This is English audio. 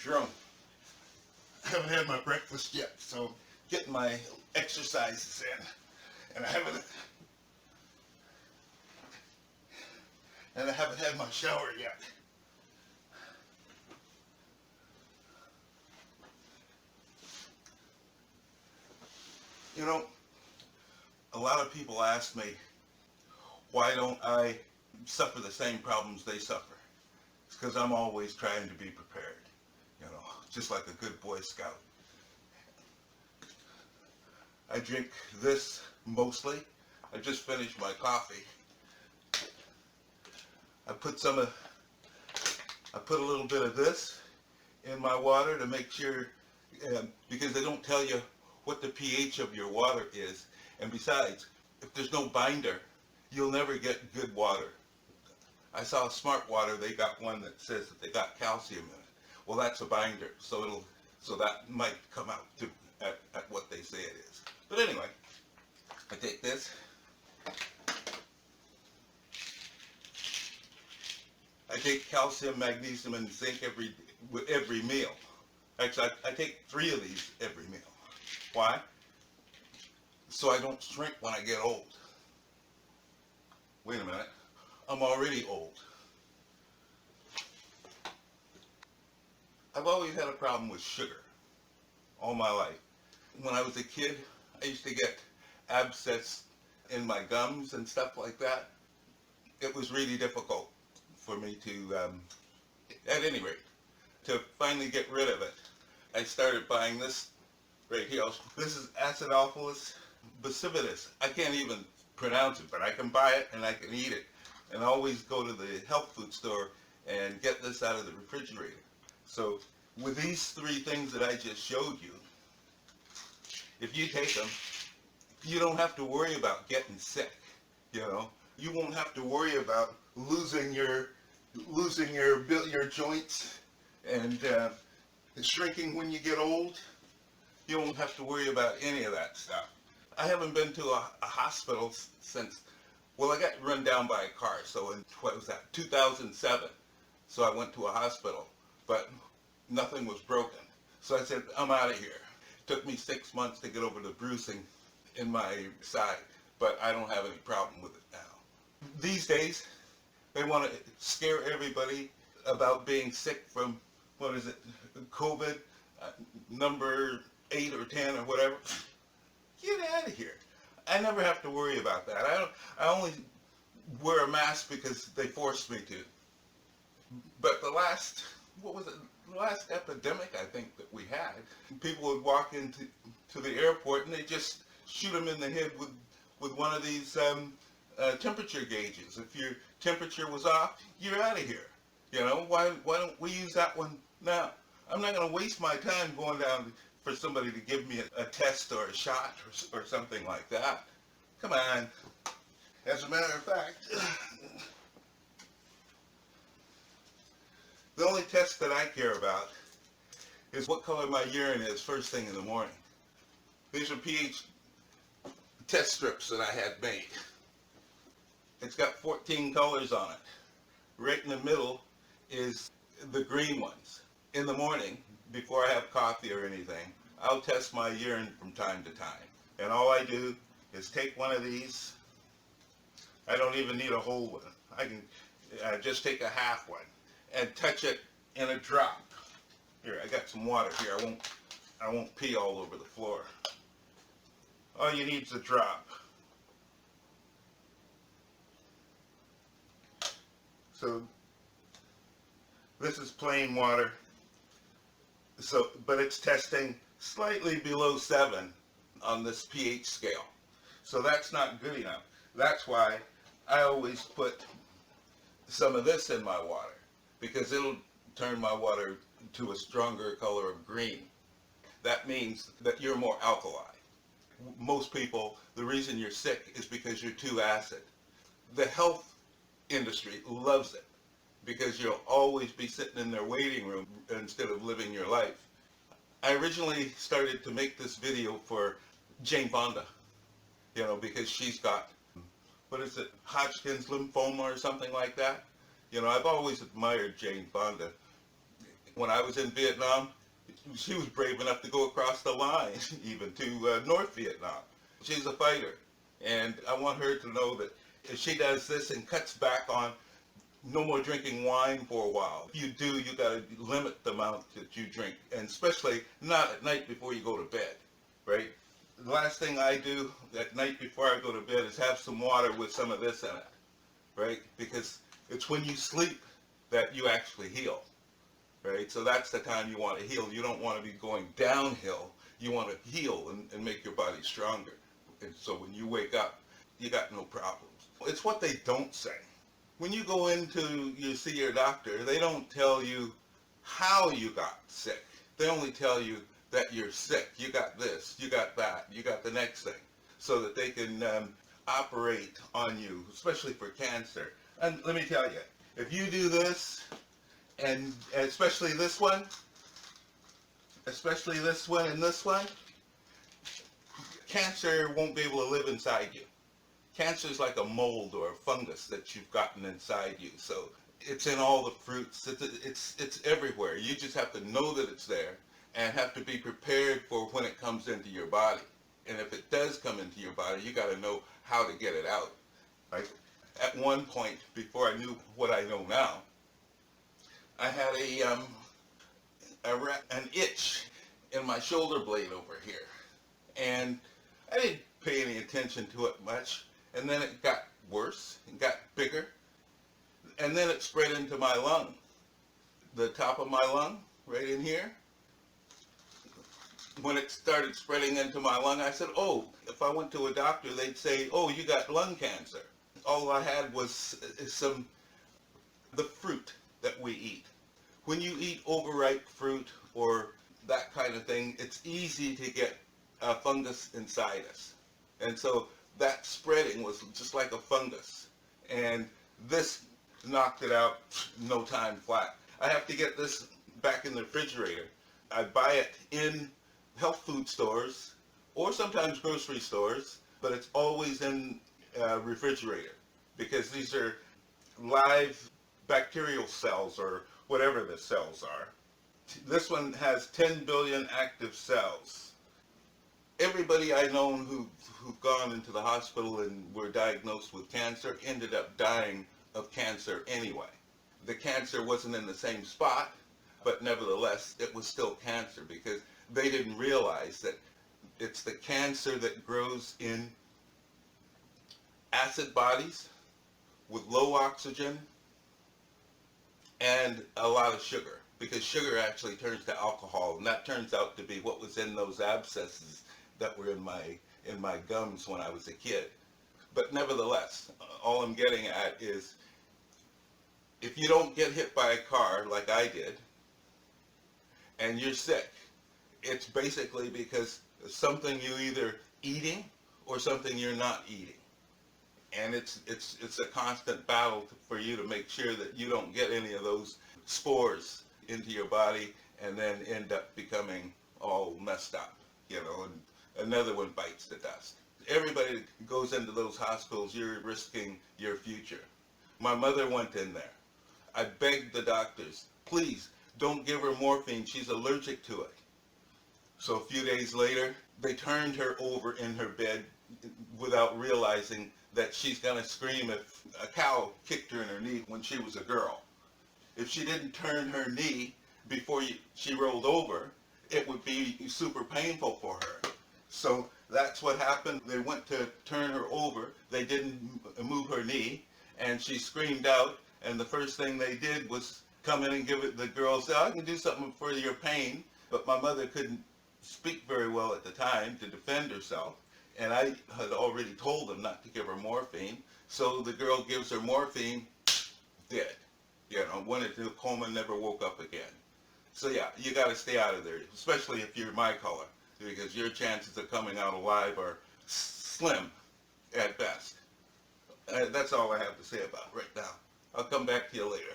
drunk. I haven't had my breakfast yet, so getting my exercises in, and I haven't had my shower yet. You know, a lot of people ask me, why don't I suffer the same problems they suffer? It's because I'm always trying to be prepared, just like a good Boy Scout. I drink this mostly. I just finished my coffee. I put a little bit of this in my water to make sure, because they don't tell you what the pH of your water is. And besides, if there's no binder, you'll never get good water. I saw Smart Water, they got one that says that they got calcium in it. Well, that's a binder, so that might come out at what they say it is. But anyway, I take this. I take calcium, magnesium, and zinc every meal. Actually, I take 3 of these every meal. Why? So I don't shrink when I get old. Wait a minute. I'm already old. I've always had a problem with sugar all my life. When I was a kid, I used to get abscess in my gums and stuff like that. It was really difficult for me to, at any rate, to finally get rid of it. I started buying this right here. This is Acidophilus basivitis. I can't even pronounce it, but I can buy it and I can eat it. And I always go to the health food store and get this out of the refrigerator. So with these 3 things that I just showed you, if you take them, you don't have to worry about getting sick. You won't have to worry about losing your joints and shrinking when you get old. You won't have to worry about any of that stuff. I haven't been to a hospital since, well, I got run down by a car, so in, 2007. So I went to a hospital, but nothing was broken. So I said, I'm out of here. It took me 6 months to get over the bruising in my side, but I don't have any problem with it now. These days, they want to scare everybody about being sick from, COVID, number 8 or 10 or whatever. Get out of here. I never have to worry about that. I only wear a mask because they forced me to. But the last epidemic I think that we had, people would walk into the airport and they just shoot them in the head with one of these temperature gauges. If your temperature was off, you're out of here. Why don't we use that one now? I'm not going to waste my time going down for somebody to give me a test or a shot or something like that. Come on. As a matter of fact, the only test that I care about is what color my urine is first thing in the morning. These are pH test strips that I had made. It's got 14 colors on it. Right in the middle is the green ones. In the morning, before I have coffee or anything, I'll test my urine from time to time. And all I do is take one of these. I don't even need a whole one. I can just take a half one and touch it in a drop. Here, I got some water here. I won't pee all over the floor. All you need is a drop. So this is plain water. But it's testing slightly below 7 on this pH scale. So that's not good enough. That's why I always put some of this in my water, because it'll turn my water to a stronger color of green. That means that you're more alkali. Most people, the reason you're sick is because you're too acid. The health industry loves it, because you'll always be sitting in their waiting room instead of living your life. I originally started to make this video for Jane Fonda, because she's got, Hodgkin's lymphoma or something like that. I've always admired Jane Fonda. When I was in Vietnam, she was brave enough to go across the line, even to North Vietnam. She's a fighter, and I want her to know that if she does this and cuts back on no more drinking wine for a while, if you do, you got to limit the amount that you drink, and especially not at night before you go to bed, right? The last thing I do at night before I go to bed is have some water with some of this in it, right? Because it's when you sleep that you actually heal, right? So that's the time you want to heal. You don't want to be going downhill. You want to heal and make your body stronger. And so when you wake up, you got no problems. It's what they don't say. When you go into, you see your doctor, they don't tell you how you got sick. They only tell you that you're sick. You got this, you got that, you got the next thing. So that they can operate on you, especially for cancer. And let me tell you, if you do this, and especially this one and this one, cancer won't be able to live inside you. Cancer is like a mold or a fungus that you've gotten inside you. So it's in all the fruits. It's everywhere. You just have to know that it's there and have to be prepared for when it comes into your body. And if it does come into your body, you got to know how to get it out. Right? At one point, before I knew what I know now, I had an itch in my shoulder blade over here, and I didn't pay any attention to it much. And then it got worse, it got bigger, and then it spread into my lung, the top of my lung, right in here. When it started spreading into my lung, I said, oh, if I went to a doctor, they'd say, oh, you got lung cancer. All I had was the fruit that we eat. When you eat overripe fruit or that kind of thing, it's easy to get a fungus inside us. And so that spreading was just like a fungus. And this knocked it out no time flat. I have to get this back in the refrigerator. I buy it in health food stores or sometimes grocery stores, but it's always in a refrigerator because these are live bacterial cells or whatever the cells are. This one has 10 billion active cells. Everybody I know who've gone into the hospital and were diagnosed with cancer ended up dying of cancer anyway. The cancer wasn't in the same spot, but nevertheless, it was still cancer because they didn't realize that it's the cancer that grows in acid bodies with low oxygen and a lot of sugar, because sugar actually turns to alcohol, and that turns out to be what was in those abscesses that were in my gums when I was a kid. But nevertheless, all I'm getting at is if you don't get hit by a car like I did and you're sick, it's basically because something you're either eating or something you're not eating. And it's a constant battle for you to make sure that you don't get any of those spores into your body and then end up becoming all messed up, and another one bites the dust. Everybody that goes into those hospitals, you're risking your future. My mother went in there. I begged the doctors, please don't give her morphine, she's allergic to it. So a few days later, they turned her over in her bed without realizing that she's going to scream if a cow kicked her in her knee when she was a girl. If she didn't turn her knee before she rolled over, it would be super painful for her. So that's what happened. They went to turn her over. They didn't move her knee, and she screamed out, and the first thing they did was come in and give it, the girl said, I can do something for your pain, but my mother couldn't speak very well at the time to defend herself, and I had already told them not to give her morphine, so the girl gives her morphine, dead. Went into a coma, never woke up again. So yeah, you got to stay out of there, especially if you're my color, because your chances of coming out alive are slim at best. That's all I have to say about it right now. I'll come back to you later.